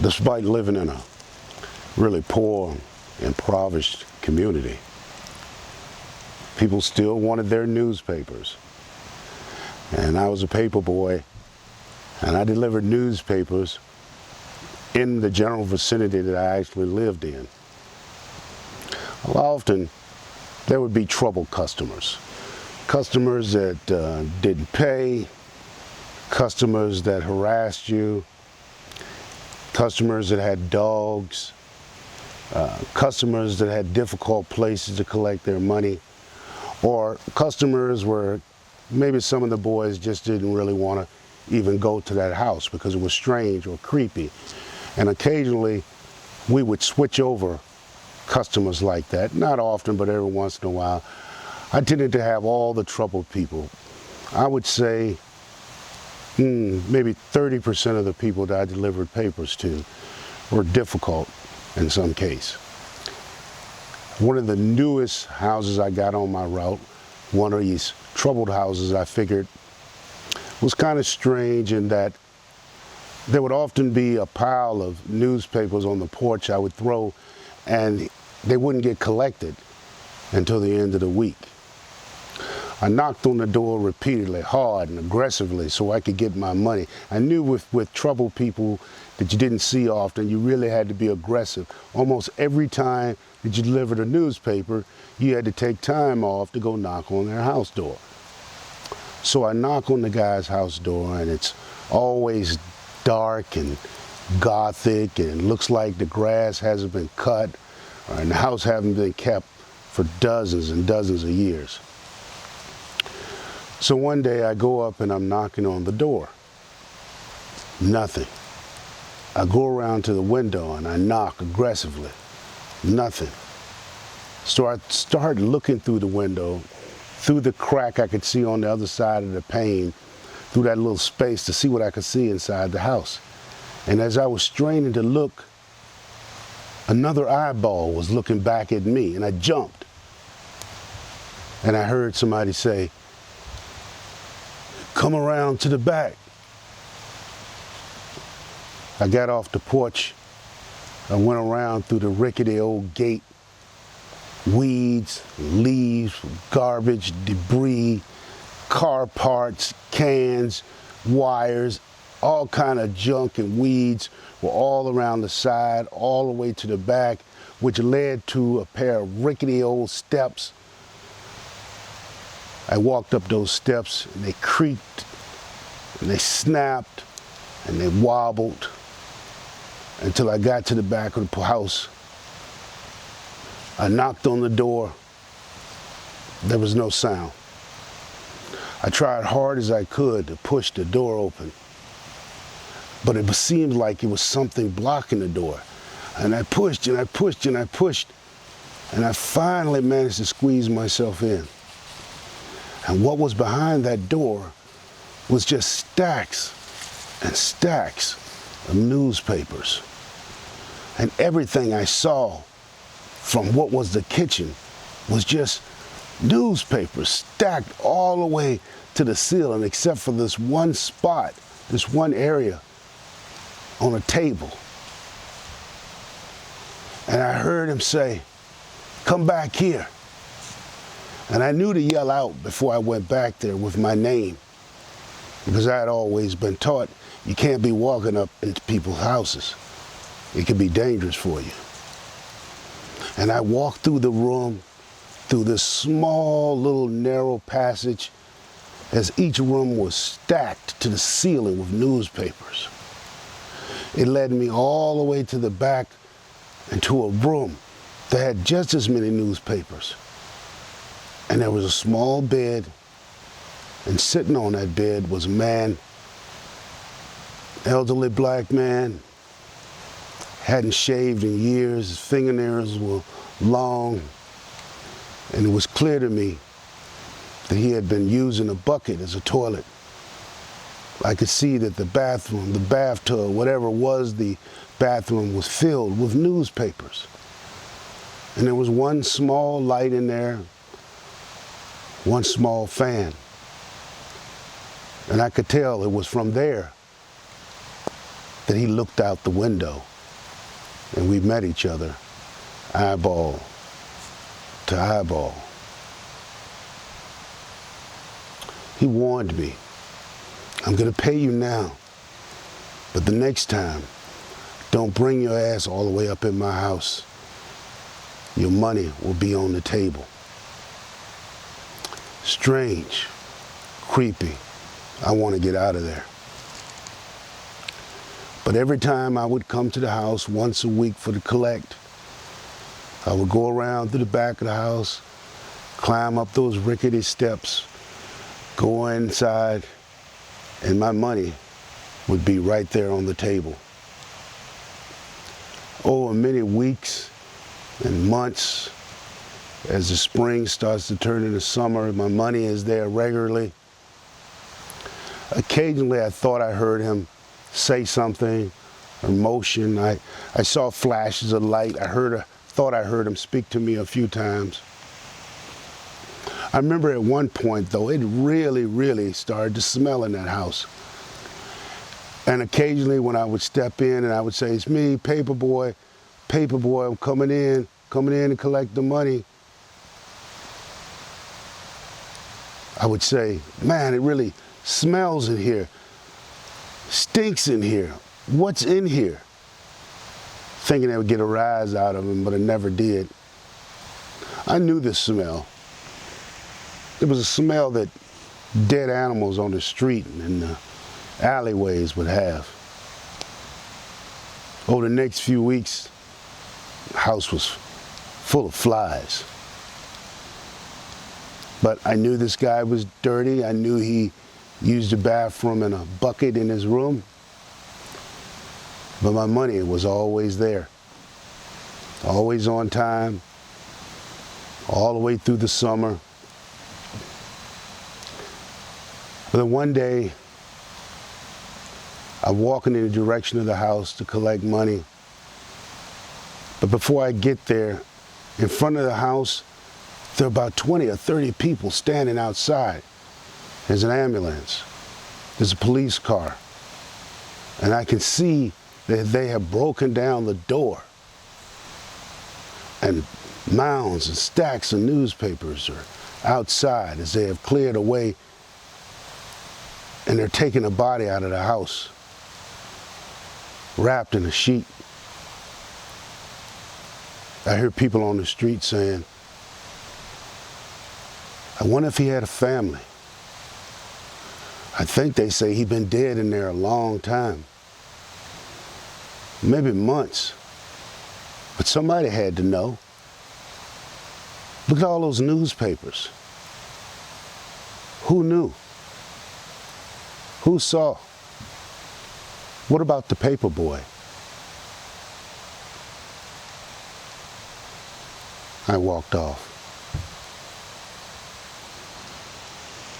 Despite living in a really poor, impoverished community, people still wanted their newspapers. And I was a paper boy, and I delivered newspapers in the general vicinity that I actually lived in. Well, often there would be troubled customers. Customers that didn't pay, customers that harassed you, customers that had dogs, customers that had difficult places to collect their money, or customers where maybe some of the boys just didn't really want to even go to that house because it was strange or creepy. And occasionally we would switch over customers like that. Not often, but every once in a while. I tended to have all the troubled people. I would say maybe 30% of the people that I delivered papers to were difficult in some case. One of the newest houses I got on my route, one of these troubled houses, I figured was kind of strange in that there would often be a pile of newspapers on the porch I would throw, and they wouldn't get collected until the end of the week. I knocked on the door repeatedly, hard and aggressively, so I could get my money. I knew with troubled people that you didn't see often, you really had to be aggressive. Almost every time that you delivered a newspaper, you had to take time off to go knock on their house door. So I knock on the guy's house door, and it's always dark and gothic, and it looks like the grass hasn't been cut, and the house hasn't been kept for dozens and dozens of years. So one day I go up and I'm knocking on the door. Nothing. I go around to the window and I knock aggressively. Nothing. So I start looking through the window, through the crack I could see on the other side of the pane, through that little space to see what I could see inside the house. And as I was straining to look, another eyeball was looking back at me, and I jumped. And I heard somebody say, "Come around to the back." I got off the porch. I went around through the rickety old gate. Weeds, leaves, garbage, debris, car parts, cans, wires, all kind of junk and weeds were all around the side, all the way to the back, which led to a pair of rickety old steps. I walked up those steps, and they creaked, and they snapped, and they wobbled until I got to the back of the house. I knocked on the door. There was no sound. I tried hard as I could to push the door open, but it seemed like it was something blocking the door. And I pushed and I pushed and I pushed, and I finally managed to squeeze myself in. And what was behind that door was just stacks and stacks of newspapers. And everything I saw from what was the kitchen was just newspapers stacked all the way to the ceiling, except for this one spot, this one area on a table. And I heard him say, "Come back here." And I knew to yell out before I went back there with my name, because I had always been taught you can't be walking up into people's houses. It can be dangerous for you. And I walked through the room, through this small little narrow passage, as each room was stacked to the ceiling with newspapers. It led me all the way to the back into a room that had just as many newspapers. And there was a small bed, and sitting on that bed was a man, elderly black man, hadn't shaved in years, his fingernails were long, and it was clear to me that he had been using a bucket as a toilet. I could see that the bathroom, the bathtub, whatever was the bathroom, was filled with newspapers. And there was one small light in there, one small fan. And I could tell it was from there that he looked out the window and we met each other eyeball to eyeball. He warned me, I'm gonna pay you now, but the next time, don't bring your ass all the way up in my house. Your money will be on the table. Strange, creepy. I want to get out of there. But every time I would come to the house once a week for the collect, I would go around to the back of the house, climb up those rickety steps, go inside, and my money would be right there on the table. Over many weeks and months, as the spring starts to turn into summer, my money is there regularly. Occasionally I thought I heard him say something or motion. I saw flashes of light. Thought I heard him speak to me a few times. I remember at one point though, it really started to smell in that house. And occasionally when I would step in and I would say, it's me, Paperboy, I'm coming in to collect the money. I would say, man, it really smells in here, stinks in here. What's in here? Thinking I would get a rise out of him, but I never did. I knew this smell. It was a smell that dead animals on the street and the alleyways would have. Over the next few weeks, the house was full of flies. But I knew this guy was dirty. I knew he used the bathroom in a bucket in his room. But my money was always there. Always on time. All the way through the summer. But then one day, I'm walking in the direction of the house to collect money. But before I get there, in front of the house, there are about 20 or 30 people standing outside. There's an ambulance. There's a police car. And I can see that they have broken down the door. And mounds and stacks of newspapers are outside as they have cleared away. And they're taking a body out of the house, wrapped in a sheet. I hear people on the street saying, I wonder if he had a family. I think they say he'd been dead in there a long time. Maybe months. But somebody had to know. Look at all those newspapers. Who knew? Who saw? What about the Paperboy? I walked off.